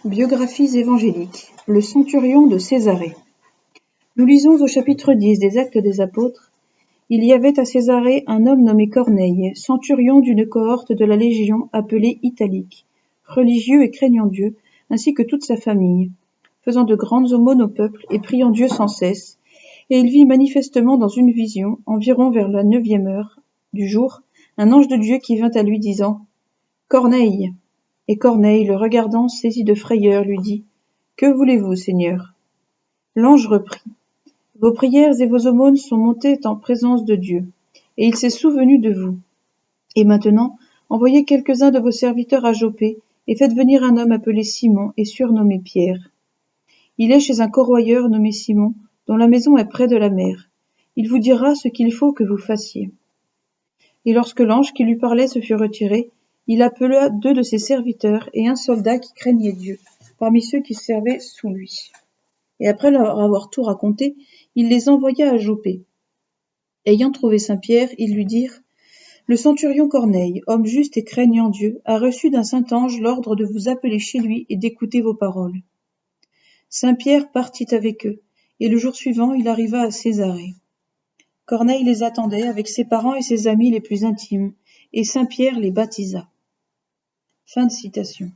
Biographies évangéliques. Le centurion de Césarée. Nous lisons au chapitre 10 des Actes des Apôtres. Il y avait à Césarée un homme nommé Corneille, centurion d'une cohorte de la Légion appelée Italique, religieux et craignant Dieu, ainsi que toute sa famille, faisant de grandes aumônes au peuple et priant Dieu sans cesse. Et il vit manifestement dans une vision, environ vers la 9e heure du jour, un ange de Dieu qui vint à lui disant « Corneille !» Et Corneille, le regardant, saisi de frayeur, lui dit « Que voulez-vous, Seigneur ?» L'ange reprit « Vos prières et vos aumônes sont montées en présence de Dieu, et il s'est souvenu de vous. Et maintenant, envoyez quelques-uns de vos serviteurs à Jopé, et faites venir un homme appelé Simon et surnommé Pierre. Il est chez un corroyeur nommé Simon, dont la maison est près de la mer. Il vous dira ce qu'il faut que vous fassiez. » Et lorsque l'ange qui lui parlait se fut retiré, il appela 2 de ses serviteurs et un soldat qui craignait Dieu, parmi ceux qui servaient sous lui. Et après leur avoir tout raconté, il les envoya à Jopé. Ayant trouvé Saint-Pierre, ils lui dirent « Le centurion Corneille, homme juste et craignant Dieu, a reçu d'un saint ange l'ordre de vous appeler chez lui et d'écouter vos paroles. » Saint-Pierre partit avec eux, et le jour suivant, il arriva à Césarée. Corneille les attendait avec ses parents et ses amis les plus intimes, et Saint-Pierre les baptisa. Fin de citation.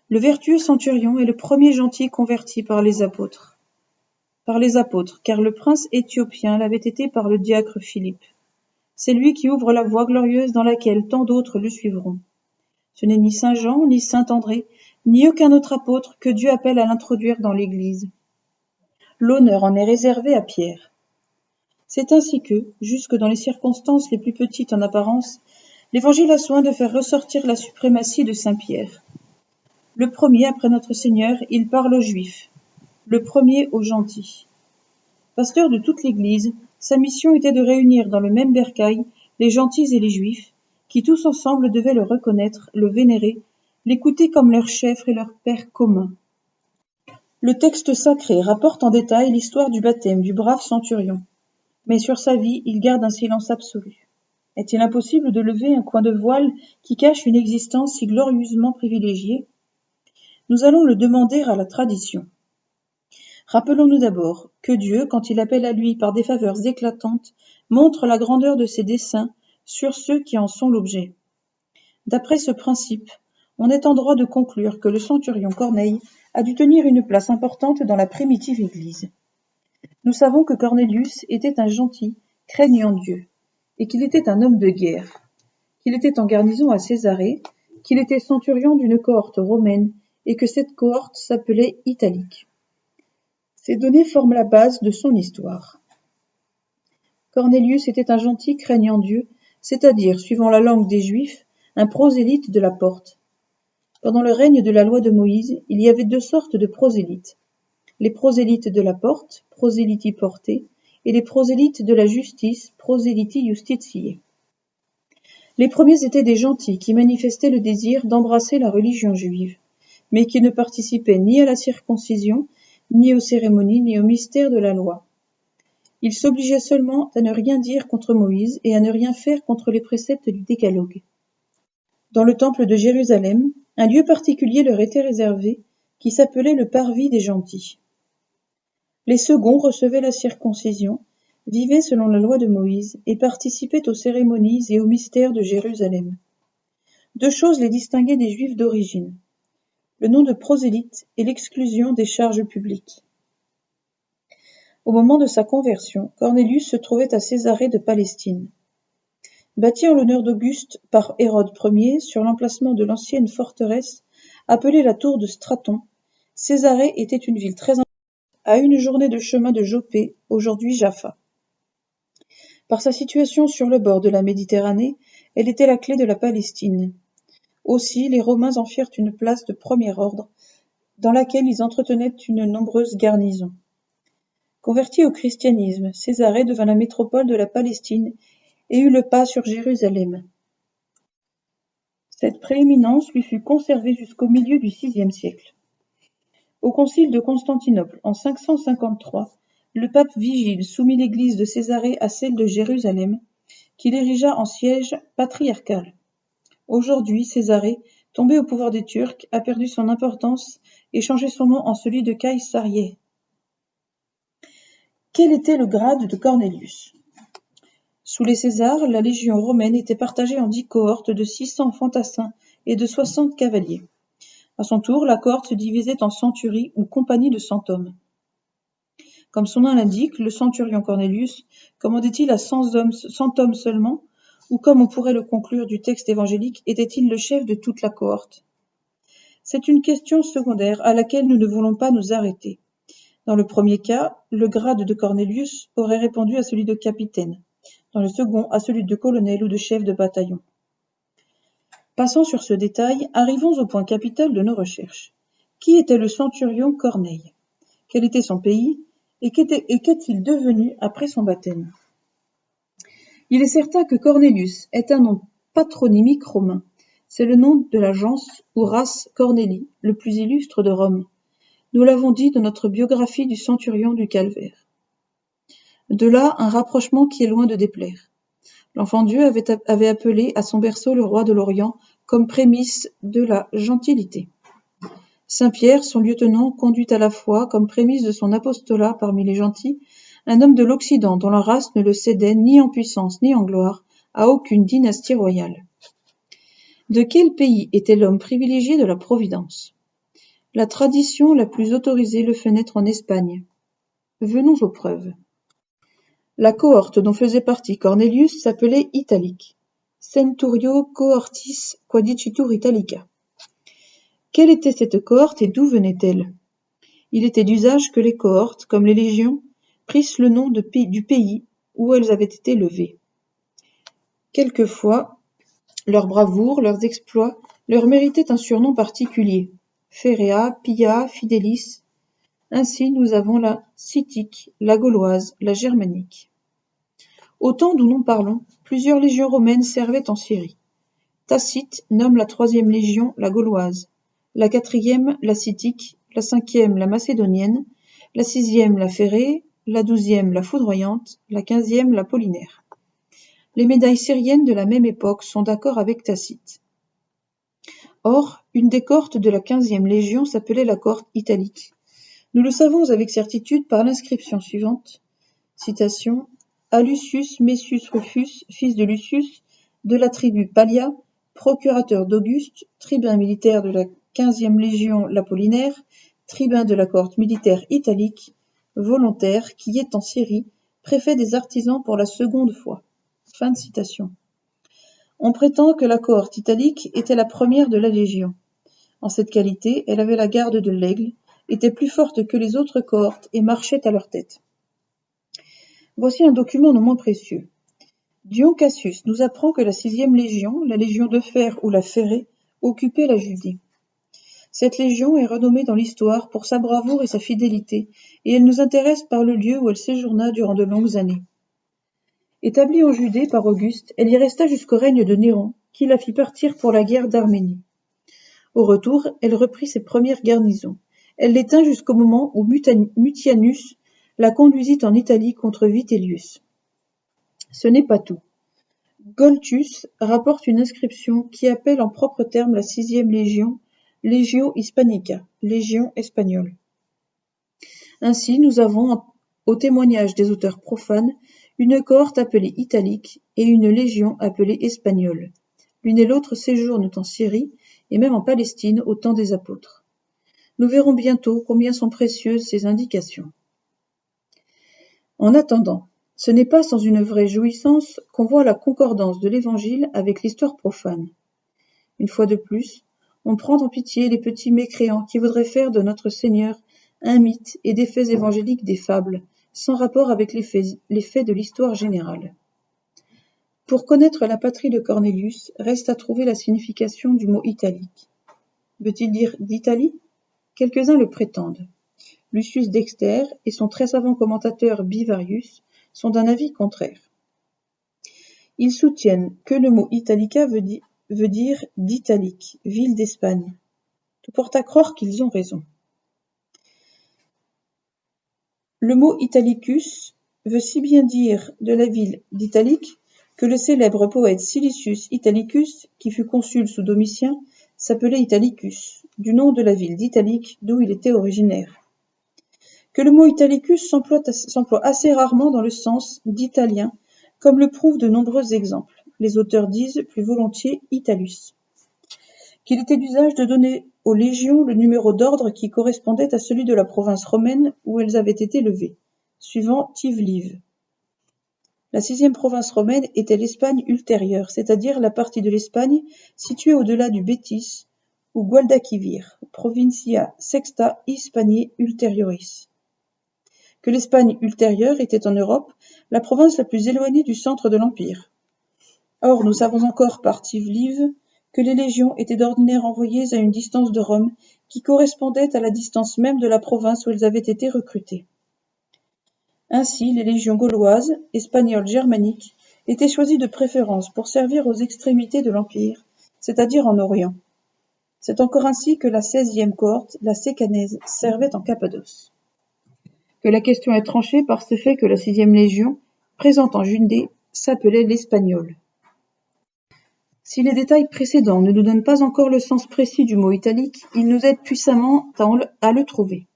Le vertueux centurion est le premier gentil converti par les apôtres. Car le prince éthiopien l'avait été par le diacre Philippe. C'est lui qui ouvre la voie glorieuse dans laquelle tant d'autres le suivront. Ce n'est ni saint Jean, ni saint André, ni aucun autre apôtre que Dieu appelle à l'introduire dans l'Église. L'honneur en est réservé à Pierre. C'est ainsi que, jusque dans les circonstances les plus petites en apparence, l'Évangile a soin de faire ressortir la suprématie de saint Pierre. Le premier, après notre Seigneur, il parle aux Juifs. Le premier aux gentils. Pasteur de toute l'Église, sa mission était de réunir dans le même bercail les gentils et les Juifs, qui tous ensemble devaient le reconnaître, le vénérer, l'écouter comme leur chef et leur père commun. Le texte sacré rapporte en détail l'histoire du baptême du brave centurion. Mais sur sa vie, il garde un silence absolu. Est-il impossible de lever un coin de voile qui cache une existence si glorieusement privilégiée ? Nous allons le demander à la tradition. Rappelons-nous d'abord que Dieu, quand il appelle à lui par des faveurs éclatantes, montre la grandeur de ses desseins sur ceux qui en sont l'objet. D'après ce principe, on est en droit de conclure que le centurion Corneille a dû tenir une place importante dans la primitive Église. Nous savons que Cornélius était un gentil, craignant Dieu, et qu'il était un homme de guerre, qu'il était en garnison à Césarée, qu'il était centurion d'une cohorte romaine, et que cette cohorte s'appelait Italique. Ces données forment la base de son histoire. Cornélius était un gentil craignant Dieu, c'est-à-dire, suivant la langue des Juifs, un prosélyte de la porte. Pendant le règne de la loi de Moïse, il y avait 2 sortes de prosélytes. Les prosélytes de la porte, proseliti portae, et les prosélytes de la justice, proseliti justitiae. Les premiers étaient des gentils qui manifestaient le désir d'embrasser la religion juive, mais qui ne participaient ni à la circoncision, ni aux cérémonies, ni au mystère de la loi. Ils s'obligeaient seulement à ne rien dire contre Moïse et à ne rien faire contre les préceptes du Décalogue. Dans le temple de Jérusalem, un lieu particulier leur était réservé, qui s'appelait le parvis des gentils. Les seconds recevaient la circoncision, vivaient selon la loi de Moïse et participaient aux cérémonies et aux mystères de Jérusalem. 2 choses les distinguaient des Juifs d'origine: le nom de prosélyte et l'exclusion des charges publiques. Au moment de sa conversion, Cornélius se trouvait à Césarée de Palestine. Bâti en l'honneur d'Auguste par Hérode Ier sur l'emplacement de l'ancienne forteresse appelée la tour de Straton, Césarée était une ville très importante, à une journée de chemin de Jopé, aujourd'hui Jaffa. Par sa situation sur le bord de la Méditerranée, elle était la clé de la Palestine. Aussi, les Romains en firent une place de premier ordre, dans laquelle ils entretenaient une nombreuse garnison. Converti au christianisme, Césarée devint la métropole de la Palestine et eut le pas sur Jérusalem. Cette prééminence lui fut conservée jusqu'au milieu du VIe siècle. Au concile de Constantinople, en 553, le pape Vigile soumit l'église de Césarée à celle de Jérusalem, qu'il érigea en siège patriarcal. Aujourd'hui, Césarée tombé au pouvoir des Turcs, a perdu son importance et changé son nom en celui de Caesarion. Quel était le grade de Cornelius? Sous les Césars, la légion romaine était partagée en 10 cohortes de 600 fantassins et de 60 cavaliers. À son tour, la cohorte se divisait en centuries ou compagnies de 100 hommes. Comme son nom l'indique, le centurion Cornelius commandait-il à 100 hommes seulement, ou comme on pourrait le conclure du texte évangélique, était-il le chef de toute la cohorte? C'est une question secondaire à laquelle nous ne voulons pas nous arrêter. Dans le premier cas, le grade de Cornelius aurait répondu à celui de capitaine, dans le second à celui de colonel ou de chef de bataillon. Passant sur ce détail, arrivons au point capital de nos recherches. Qui était le centurion Corneille? Quel était son pays? Et qu'est-il devenu après son baptême? Il est certain que Cornelius est un nom patronymique romain. C'est le nom de la gens ou race Cornélie, le plus illustre de Rome. Nous l'avons dit dans notre biographie du centurion du Calvaire. De là, un rapprochement qui est loin de déplaire. L'enfant Dieu avait appelé à son berceau le roi de l'Orient comme prémisse de la gentilité. Saint Pierre, son lieutenant, conduit à la fois, comme prémisse de son apostolat parmi les gentils, un homme de l'Occident dont la race ne le cédait ni en puissance ni en gloire à aucune dynastie royale. De quel pays était l'homme privilégié de la Providence? La tradition la plus autorisée le fait naître en Espagne. Venons aux preuves. La cohorte dont faisait partie Cornelius s'appelait Italique. Centurio cohortis quadicitur Italica. Quelle était cette cohorte et d'où venait-elle? Il était d'usage que les cohortes, comme les légions, prissent le nom du pays où elles avaient été levées. Quelquefois, leur bravoure, leurs exploits, leur méritaient un surnom particulier. Ferrea, Pia, Fidelis. Ainsi, nous avons la Scythique, la Gauloise, la Germanique. Au temps d'où nous parlons, plusieurs légions romaines servaient en Syrie. Tacite nomme la 3e légion la Gauloise, la 4e la Scythique, la 5e la Macédonienne, la 6e la Phérée, la 12e la Foudroyante, la 15e la Apollinaire. Les médailles syriennes de la même époque sont d'accord avec Tacite. Or, une des cohortes de la 15e légion s'appelait la cohorte italique. Nous le savons avec certitude par l'inscription suivante. Citation. À Lucius Messius Rufus, fils de Lucius, de la tribu Pallia, procurateur d'Auguste, tribun militaire de la 15e légion l'Apollinaire, tribun de la cohorte militaire italique, volontaire, qui est en Syrie, préfet des artisans pour la seconde fois. Fin de citation. On prétend que la cohorte italique était la première de la légion. En cette qualité, elle avait la garde de l'aigle, était plus forte que les autres cohortes et marchait à leur tête. Voici un document non moins précieux. Dion Cassius nous apprend que la 6e légion, la légion de fer ou la Phérée, occupait la Judée. Cette légion est renommée dans l'histoire pour sa bravoure et sa fidélité, et elle nous intéresse par le lieu où elle séjourna durant de longues années. Établie en Judée par Auguste, elle y resta jusqu'au règne de Néron, qui la fit partir pour la guerre d'Arménie. Au retour, elle reprit ses premières garnisons. Elle les tint jusqu'au moment où Mutianus la conduisit en Italie contre Vitellius. Ce n'est pas tout. Goltius rapporte une inscription qui appelle en propre terme la 6e légion, Legio Hispanica, légion espagnole. Ainsi, nous avons, au témoignage des auteurs profanes, une cohorte appelée italique et une légion appelée espagnole. L'une et l'autre séjournent en Syrie et même en Palestine au temps des apôtres. Nous verrons bientôt combien sont précieuses ces indications. En attendant, ce n'est pas sans une vraie jouissance qu'on voit la concordance de l'Évangile avec l'histoire profane. Une fois de plus, on prend en pitié les petits mécréants qui voudraient faire de notre Seigneur un mythe et des faits évangéliques des fables, sans rapport avec les faits de l'histoire générale. Pour connaître la patrie de Cornelius, reste à trouver la signification du mot italique. Veut-il dire d'Italie? Quelques-uns le prétendent. Lucius Dexter et son très savant commentateur Bivarius sont d'un avis contraire. Ils soutiennent que le mot Italica veut dire d'Italique, ville d'Espagne. Tout porte à croire qu'ils ont raison. Le mot Italicus veut si bien dire de la ville d'Italique que le célèbre poète Silicius Italicus, qui fut consul sous Domitien, s'appelait Italicus, du nom de la ville d'Italique d'où il était originaire. Que le mot Italicus s'emploie assez rarement dans le sens d'italien, comme le prouvent de nombreux exemples. Les auteurs disent plus volontiers Italus. Qu'il était d'usage de donner aux légions le numéro d'ordre qui correspondait à celui de la province romaine où elles avaient été levées, suivant Tive-Live. La 6e province romaine était l'Espagne ultérieure, c'est-à-dire la partie de l'Espagne située au-delà du Betis, ou Guadalquivir, Provincia Sexta Hispaniae Ulterioris. Que l'Espagne ultérieure était en Europe la province la plus éloignée du centre de l'Empire. Or, nous savons encore par Tive-Live que les légions étaient d'ordinaire envoyées à une distance de Rome qui correspondait à la distance même de la province où elles avaient été recrutées. Ainsi, les légions gauloises, espagnoles, germaniques, étaient choisies de préférence pour servir aux extrémités de l'Empire, c'est-à-dire en Orient. C'est encore ainsi que la 16e cohorte, la sécanaise, servait en Cappadoce. Que la question est tranchée par ce fait que la 6e légion, présente en Judée, s'appelait l'Espagnole. Si les détails précédents ne nous donnent pas encore le sens précis du mot italique, ils nous aident puissamment à le trouver.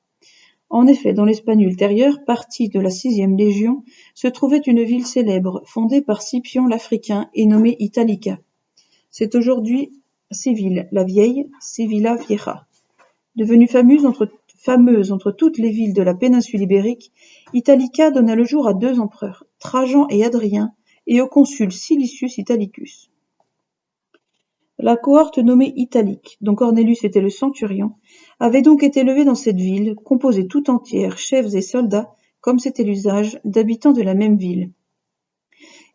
En effet, dans l'Espagne ultérieure, partie de la 6e légion, se trouvait une ville célèbre, fondée par Scipion l'Africain et nommée Italica. C'est aujourd'hui Séville la Vieille, Sevilla Vieja. Devenue fameuse entre toutes les villes de la péninsule ibérique, Italica donna le jour à 2 empereurs, Trajan et Hadrien, et au consul Silicius Italicus. La cohorte nommée Italique, dont Cornelius était le centurion, avait donc été levée dans cette ville, composée tout entière, chefs et soldats, comme c'était l'usage, d'habitants de la même ville.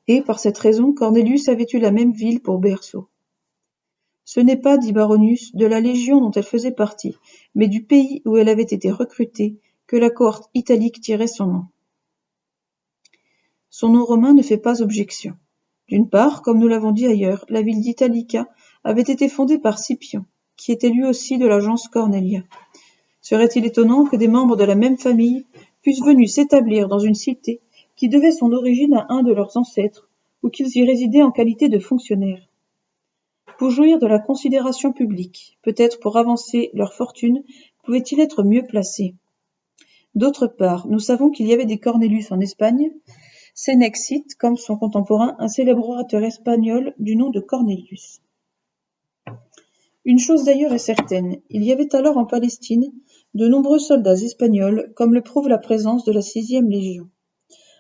Et, par cette raison, Cornelius avait eu la même ville pour berceau. Ce n'est pas, dit Baronius, de la légion dont elle faisait partie, mais du pays où elle avait été recrutée, que la cohorte italique tirait son nom. Son nom romain ne fait pas objection. D'une part, comme nous l'avons dit ailleurs, la ville d'Italica avait été fondée par Scipion, qui était lui aussi de la gens Cornelia. Serait-il étonnant que des membres de la même famille fussent venus s'établir dans une cité qui devait son origine à un de leurs ancêtres, ou qu'ils y résidaient en qualité de fonctionnaires? Pour jouir de la considération publique, peut-être pour avancer leur fortune, pouvaient-ils être mieux placés? D'autre part, nous savons qu'il y avait des Cornelius en Espagne. Sénèque cite, comme son contemporain, un célèbre orateur espagnol du nom de Cornelius. Une chose d'ailleurs est certaine, il y avait alors en Palestine de nombreux soldats espagnols, comme le prouve la présence de la 6e légion.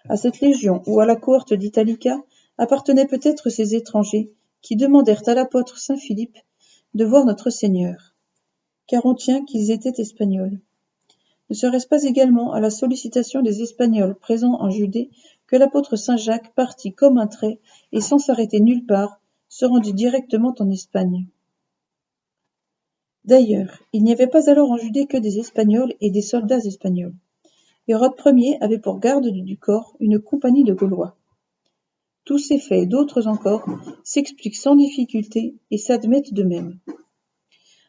À cette légion, ou à la cohorte d'Italica, appartenaient peut-être ces étrangers, qui demandèrent à l'apôtre saint Philippe de voir notre Seigneur, car on tient qu'ils étaient espagnols. Ne serait-ce pas également à la sollicitation des Espagnols présents en Judée que l'apôtre saint Jacques partit comme un trait et sans s'arrêter nulle part, se rendit directement en Espagne. D'ailleurs, il n'y avait pas alors en Judée que des Espagnols et des soldats espagnols. Hérode Ier avait pour garde du corps une compagnie de Gaulois. Tous ces faits et d'autres encore s'expliquent sans difficulté et s'admettent d'eux-mêmes.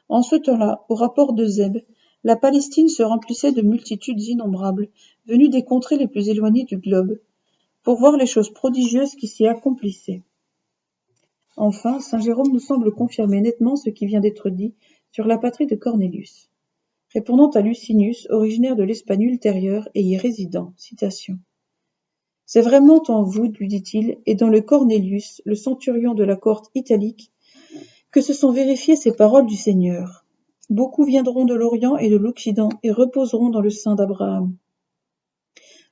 En ce temps-là, au rapport de Zeb, la Palestine se remplissait de multitudes innombrables, venues des contrées les plus éloignées du globe, pour voir les choses prodigieuses qui s'y accomplissaient. Enfin, saint Jérôme nous semble confirmer nettement ce qui vient d'être dit sur la patrie de Cornelius. Répondant à Licinius, originaire de l'Espagne ultérieure et y résidant, citation. C'est vraiment en vous, lui dit-il, et dans le Cornelius, le centurion de la cohorte italique, que se sont vérifiées ces paroles du Seigneur. Beaucoup viendront de l'Orient et de l'Occident et reposeront dans le sein d'Abraham.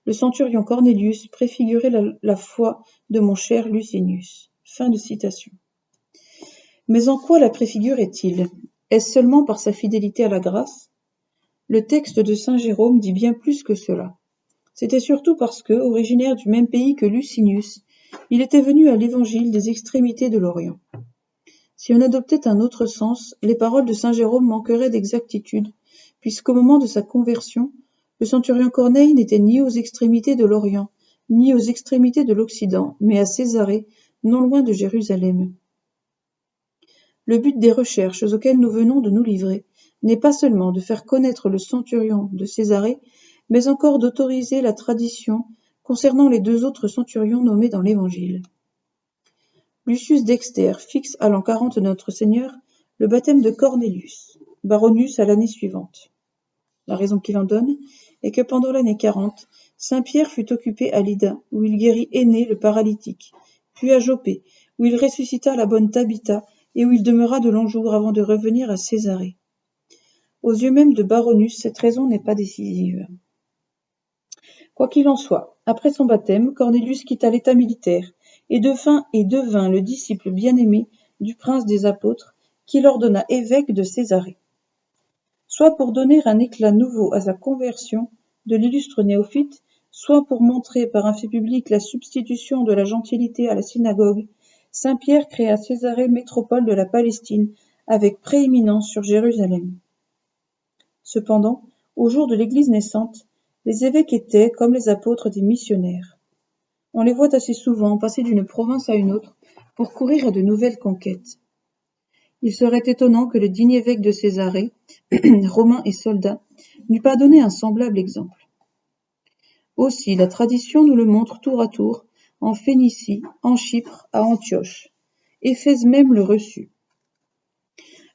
Le centurion Cornelius préfigurait la foi de mon cher Licinius. Fin de citation. Mais en quoi la préfigurait-il? Est-ce seulement par sa fidélité à la grâce? Le texte de saint Jérôme dit bien plus que cela. C'était surtout parce que, originaire du même pays que Licinius, il était venu à l'évangile des extrémités de l'Orient. Si on adoptait un autre sens, les paroles de saint Jérôme manqueraient d'exactitude, puisqu'au moment de sa conversion, le centurion Corneille n'était ni aux extrémités de l'Orient, ni aux extrémités de l'Occident, mais à Césarée, non loin de Jérusalem. Le but des recherches auxquelles nous venons de nous livrer n'est pas seulement de faire connaître le centurion de Césarée, mais encore d'autoriser la tradition concernant les 2 autres centurions nommés dans l'Évangile. Lucius Dexter fixe à l'an 40 de notre Seigneur le baptême de Cornélius, Baronius à l'année suivante. La raison qu'il en donne est que pendant l'année 40, saint Pierre fut occupé à Lydda, où il guérit Énée le paralytique, puis à Joppé, où il ressuscita la bonne Tabitha, et où il demeura de longs jours avant de revenir à Césarée. Aux yeux même de Baronius, cette raison n'est pas décisive. Quoi qu'il en soit, après son baptême, Cornélius quitta l'état militaire, et devint le disciple bien-aimé du prince des apôtres, qui l'ordonna évêque de Césarée. Soit pour donner un éclat nouveau à sa conversion de l'illustre néophyte, soit pour montrer par un fait public la substitution de la gentilité à la synagogue, saint Pierre créa Césarée métropole de la Palestine, avec prééminence sur Jérusalem. Cependant, au jour de l'Église naissante, les évêques étaient, comme les apôtres, des missionnaires. On les voit assez souvent passer d'une province à une autre pour courir à de nouvelles conquêtes. Il serait étonnant que le digne évêque de Césarée, romain et soldat, n'eût pas donné un semblable exemple. Aussi, la tradition nous le montre tour à tour, en Phénicie, en Chypre, à Antioche. Éphèse même le reçut.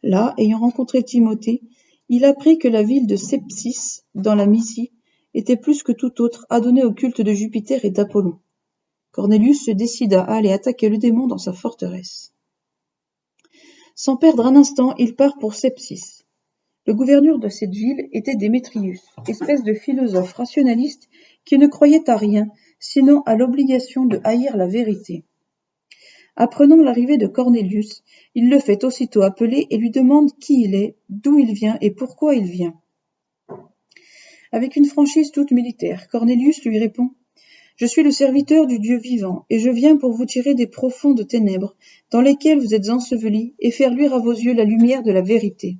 Là, ayant rencontré Timothée, il apprit que la ville de Sepsis, dans la Mysie, était plus que tout autre adonnée au culte de Jupiter et d'Apollon. Cornélius se décida à aller attaquer le démon dans sa forteresse. Sans perdre un instant, il part pour Sepsis. Le gouverneur de cette ville était Démétrius, espèce de philosophe rationaliste qui ne croyait à rien, sinon à l'obligation de haïr la vérité. Apprenant l'arrivée de Cornélius, il le fait aussitôt appeler et lui demande qui il est, d'où il vient et pourquoi il vient. Avec une franchise toute militaire, Cornélius lui répond « Je suis le serviteur du Dieu vivant, et je viens pour vous tirer des profondes ténèbres, dans lesquelles vous êtes ensevelis, et faire luire à vos yeux la lumière de la vérité. »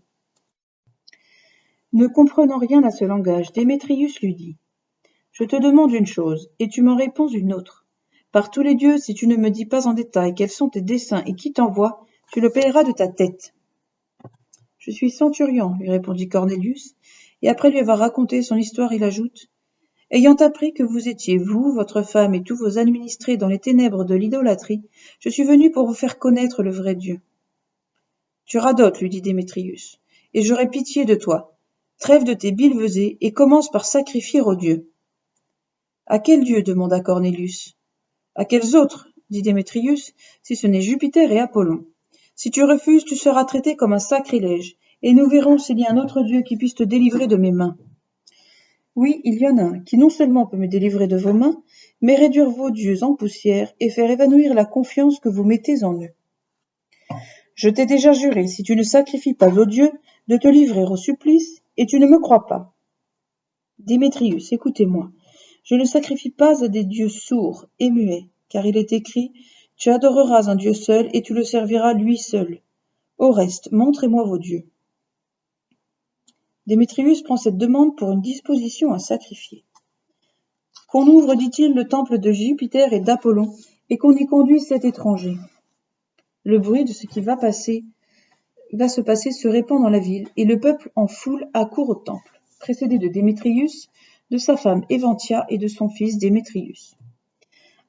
Ne comprenant rien à ce langage, Démétrius lui dit « Je te demande une chose, et tu m'en réponds une autre. Par tous les dieux, si tu ne me dis pas en détail quels sont tes desseins et qui t'envoie, tu le payeras de ta tête. » « Je suis centurion, lui répondit Cornélius, et après lui avoir raconté son histoire, il ajoute « Ayant appris que vous étiez, vous, votre femme et tous vos administrés dans les ténèbres de l'idolâtrie, je suis venu pour vous faire connaître le vrai Dieu. »« Tu radotes, lui dit Démétrius, et j'aurai pitié de toi. Trêve de tes billevesées et commence par sacrifier aux dieux. »« À quel Dieu demanda Cornélius. »« À quels autres, dit Démétrius, si ce n'est Jupiter et Apollon. Si tu refuses, tu seras traité comme un sacrilège, et nous verrons s'il y a un autre Dieu qui puisse te délivrer de mes mains. Oui, il y en a un qui non seulement peut me délivrer de vos mains, mais réduire vos dieux en poussière et faire évanouir la confiance que vous mettez en eux. Je t'ai déjà juré, si tu ne sacrifies pas aux dieux, de te livrer au supplice, et tu ne me crois pas. Démétrius, écoutez-moi. Je ne sacrifie pas à des dieux sourds et muets, car il est écrit « Tu adoreras un Dieu seul et tu le serviras lui seul. Au reste, montrez-moi vos dieux. » Démétrius prend cette demande pour une disposition à sacrifier. Qu'on ouvre, dit-il, le temple de Jupiter et d'Apollon, et qu'on y conduise cet étranger. Le bruit de ce qui va se passer se répand dans la ville, et le peuple en foule accourt au temple, précédé de Démétrius, de sa femme Éventia et de son fils Démétrius.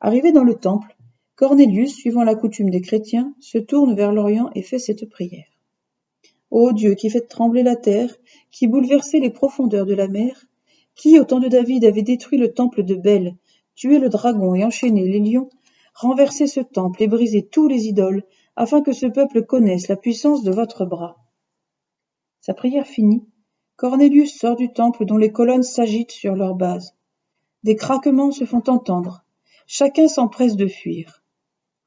Arrivé dans le temple, Cornélius, suivant la coutume des chrétiens, se tourne vers l'Orient et fait cette prière. Ô Dieu qui faites trembler la terre, qui bouleversez les profondeurs de la mer, qui, au temps de David, avait détruit le temple de Bel, tué le dragon et enchaîné les lions, renversez ce temple et brisez tous les idoles, afin que ce peuple connaisse la puissance de votre bras. Sa prière finie, Cornélius sort du temple dont les colonnes s'agitent sur leur base. Des craquements se font entendre. Chacun s'empresse de fuir.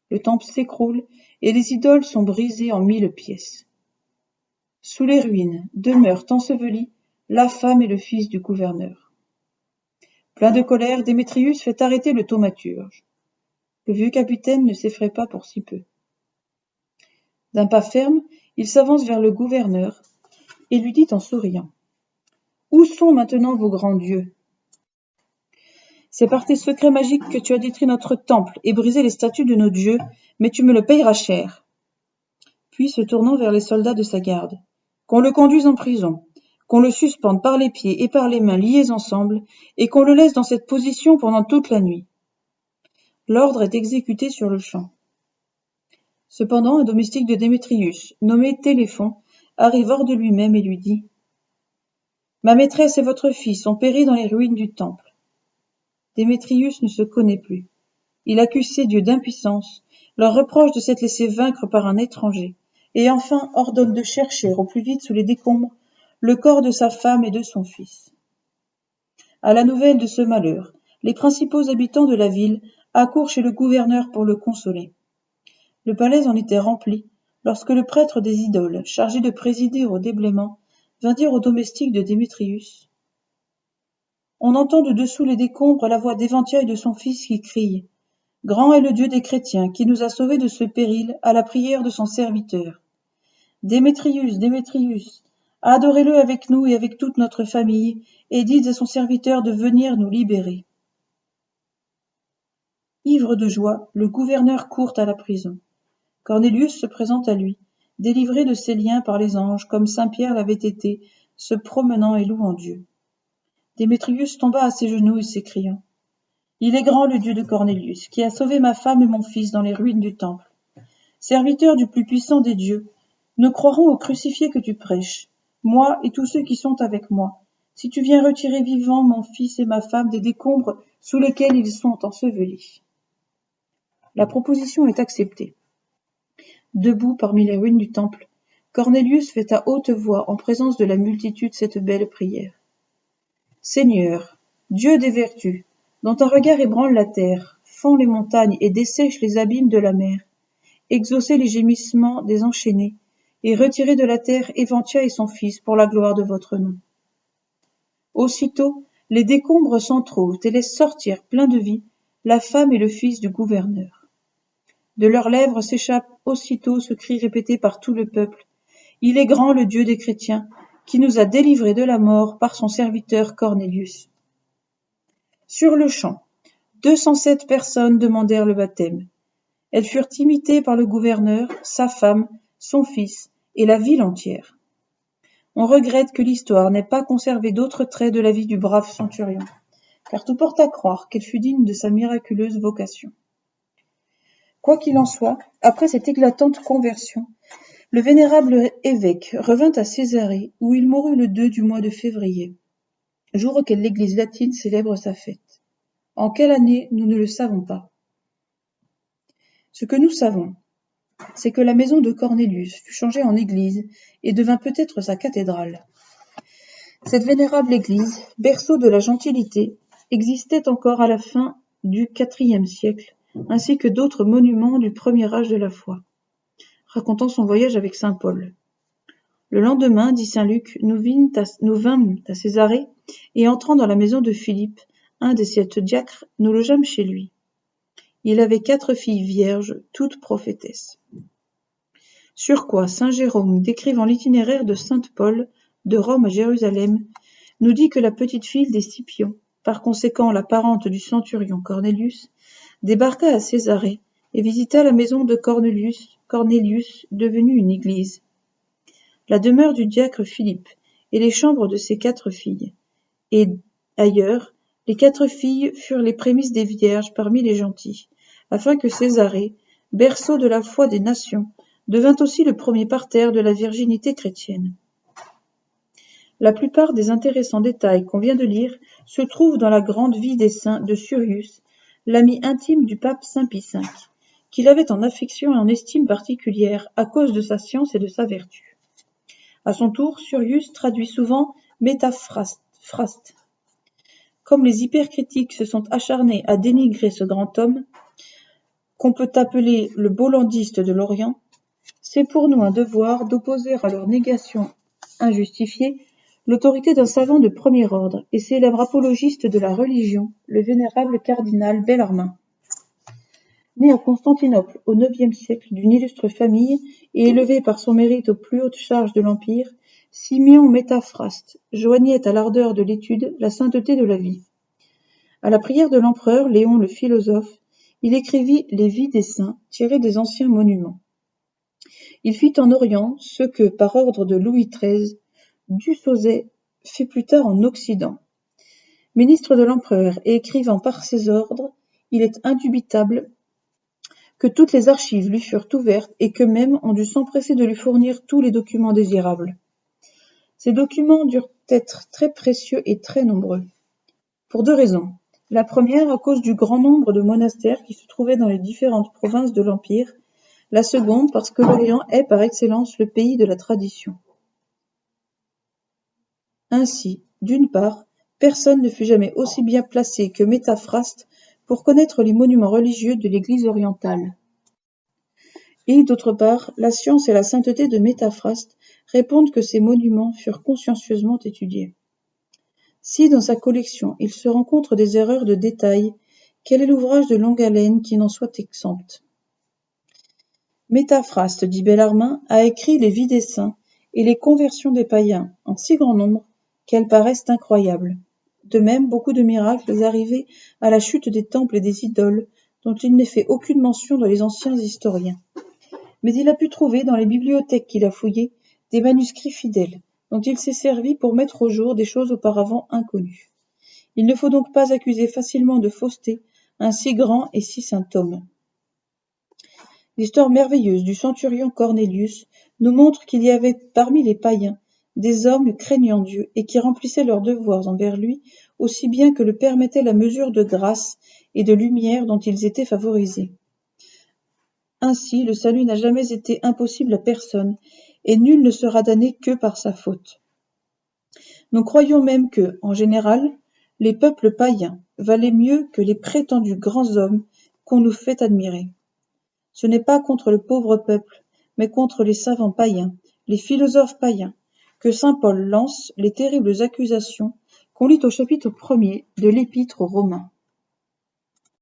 Le temple s'écroule et les idoles sont brisées en 1000 pièces. Sous les ruines demeurent ensevelis la femme et le fils du gouverneur. Plein de colère, Démétrius fait arrêter le thaumaturge. Le vieux capitaine ne s'effraie pas pour si peu. D'un pas ferme, il s'avance vers le gouverneur et lui dit en souriant « Où sont maintenant vos grands dieux ? C'est par tes secrets magiques que tu as détruit notre temple et brisé les statues de nos dieux, mais tu me le payeras cher. » Puis, se tournant vers les soldats de sa garde, « Qu'on le conduise en prison, qu'on le suspende par les pieds et par les mains liés ensemble, et qu'on le laisse dans cette position pendant toute la nuit. » L'ordre est exécuté sur le champ. Cependant, un domestique de Démétrius, nommé Téléphon, arrive hors de lui-même et lui dit: Ma maîtresse et votre fils ont péri dans les ruines du temple. Démétrius ne se connaît plus. Il accuse ces dieux d'impuissance, leur reproche de s'être laissé vaincre par un étranger, et enfin ordonne de chercher au plus vite sous les décombres le corps de sa femme et de son fils. À la nouvelle de ce malheur, les principaux habitants de la ville accourent chez le gouverneur pour le consoler. Le palais en était rempli, lorsque le prêtre des idoles, chargé de présider au déblaiement, vint dire au domestique de Démétrius: On entend de dessous les décombres la voix d'Évanthiel et de son fils qui crient: Grand est le Dieu des chrétiens, qui nous a sauvés de ce péril à la prière de son serviteur. Démétrius, Démétrius, adorez-le avec nous et avec toute notre famille, et dites à son serviteur de venir nous libérer. Ivre de joie, le gouverneur court à la prison. Cornélius se présente à lui, délivré de ses liens par les anges, comme saint Pierre l'avait été, se promenant et louant Dieu. Démétrius tomba à ses genoux et s'écria: Il est grand le Dieu de Cornélius, qui a sauvé ma femme et mon fils dans les ruines du temple. Serviteur du plus puissant des dieux, nous croirons au crucifié que tu prêches, moi et tous ceux qui sont avec moi, si tu viens retirer vivants mon fils et ma femme des décombres sous lesquels ils sont ensevelis. La proposition est acceptée. Debout parmi les ruines du temple, Cornélius fait à haute voix en présence de la multitude cette belle prière. Seigneur, Dieu des vertus, dont un regard ébranle la terre, fend les montagnes et dessèche les abîmes de la mer, exaucez les gémissements des enchaînés, et retirez de la terre Éventia et son fils pour la gloire de votre nom. Aussitôt, les décombres s'entr'ouvrent et laissent sortir, pleins de vie, la femme et le fils du gouverneur. De leurs lèvres s'échappe aussitôt ce cri répété par tout le peuple: Il est grand le Dieu des chrétiens, qui nous a délivrés de la mort par son serviteur Cornélius. Sur-le-champ, 207 personnes demandèrent le baptême. Elles furent imitées par le gouverneur, sa femme, son fils et la ville entière. On regrette que l'histoire n'ait pas conservé d'autres traits de la vie du brave centurion, car tout porte à croire qu'elle fut digne de sa miraculeuse vocation. Quoi qu'il en soit, après cette éclatante conversion, le vénérable évêque revint à Césarée, où il mourut le 2 du mois de février, jour auquel l'Église latine célèbre sa fête. En quelle année, nous ne le savons pas. Ce que nous savons, c'est que la maison de Cornélius fut changée en église et devint peut-être sa cathédrale. Cette vénérable église, berceau de la gentilité, existait encore à la fin du IVe siècle, ainsi que d'autres monuments du premier âge de la foi, racontant son voyage avec saint Paul. Le lendemain, dit saint Luc, nous vînmes à Césarée, et entrant dans la maison de Philippe, un des 7 diacres, nous logeâmes chez lui. Il avait 4 filles vierges, toutes prophétesses. Sur quoi saint Jérôme, décrivant l'itinéraire de sainte Paul, de Rome à Jérusalem, nous dit que la petite fille des Scipions, par conséquent la parente du centurion Cornélius, débarqua à Césarée et visita la maison de Cornélius, devenue une église, la demeure du diacre Philippe et les chambres de ses 4 filles. Et ailleurs, les 4 filles furent les prémices des vierges parmi les gentils, afin que Césarée, berceau de la foi des nations, devint aussi le premier parterre de la virginité chrétienne. La plupart des intéressants détails qu'on vient de lire se trouvent dans la grande vie des saints de Surius, l'ami intime du pape Saint Pie V, qu'il avait en affection et en estime particulière à cause de sa science et de sa vertu. À son tour, Surius traduit souvent Métaphraste. Comme les hypercritiques se sont acharnés à dénigrer ce grand homme, qu'on peut appeler le bollandiste de l'Orient, c'est pour nous un devoir d'opposer à leur négation injustifiée l'autorité d'un savant de premier ordre et célèbre apologiste de la religion, le vénérable cardinal Bellarmin. Né à Constantinople au IXe siècle d'une illustre famille et élevé par son mérite aux plus hautes charges de l'Empire, Simeon Métaphraste joignait à l'ardeur de l'étude la sainteté de la vie. À la prière de l'empereur Léon le philosophe, il écrivit les vies des saints tirées des anciens monuments. Il fit en Orient ce que, par ordre de Louis XIII, Dusauzet fit plus tard en Occident. Ministre de l'empereur et écrivant par ses ordres, il est indubitable que toutes les archives lui furent ouvertes et que même on dut s'empresser de lui fournir tous les documents désirables. Ces documents durent être très précieux et très nombreux. Pour deux raisons. La première, à cause du grand nombre de monastères qui se trouvaient dans les différentes provinces de l'Empire. La seconde, parce que l'Orient est par excellence le pays de la tradition. Ainsi, d'une part, personne ne fut jamais aussi bien placé que Métaphraste pour connaître les monuments religieux de l'Église orientale. Et d'autre part, la science et la sainteté de Métaphraste répondent que ces monuments furent consciencieusement étudiés. Si dans sa collection il se rencontre des erreurs de détail, quel est l'ouvrage de longue haleine qui n'en soit exempt? Métaphraste, dit Bellarmin, a écrit les vies des saints et les conversions des païens en si grand nombre qu'elles paraissent incroyables. De même, beaucoup de miracles arrivés à la chute des temples et des idoles, dont il n'est fait aucune mention dans les anciens historiens. Mais il a pu trouver dans les bibliothèques qu'il a fouillées des manuscrits fidèles, dont il s'est servi pour mettre au jour des choses auparavant inconnues. Il ne faut donc pas accuser facilement de fausseté un si grand et si saint homme. L'histoire merveilleuse du centurion Cornélius nous montre qu'il y avait parmi les païens des hommes craignant Dieu et qui remplissaient leurs devoirs envers lui aussi bien que le permettait la mesure de grâce et de lumière dont ils étaient favorisés. Ainsi, le salut n'a jamais été impossible à personne, et nul ne sera damné que par sa faute. Nous croyons même que, en général, les peuples païens valaient mieux que les prétendus grands hommes qu'on nous fait admirer. Ce n'est pas contre le pauvre peuple, mais contre les savants païens, les philosophes païens, que saint Paul lance les terribles accusations qu'on lit au chapitre 1er de l'Épître aux Romains.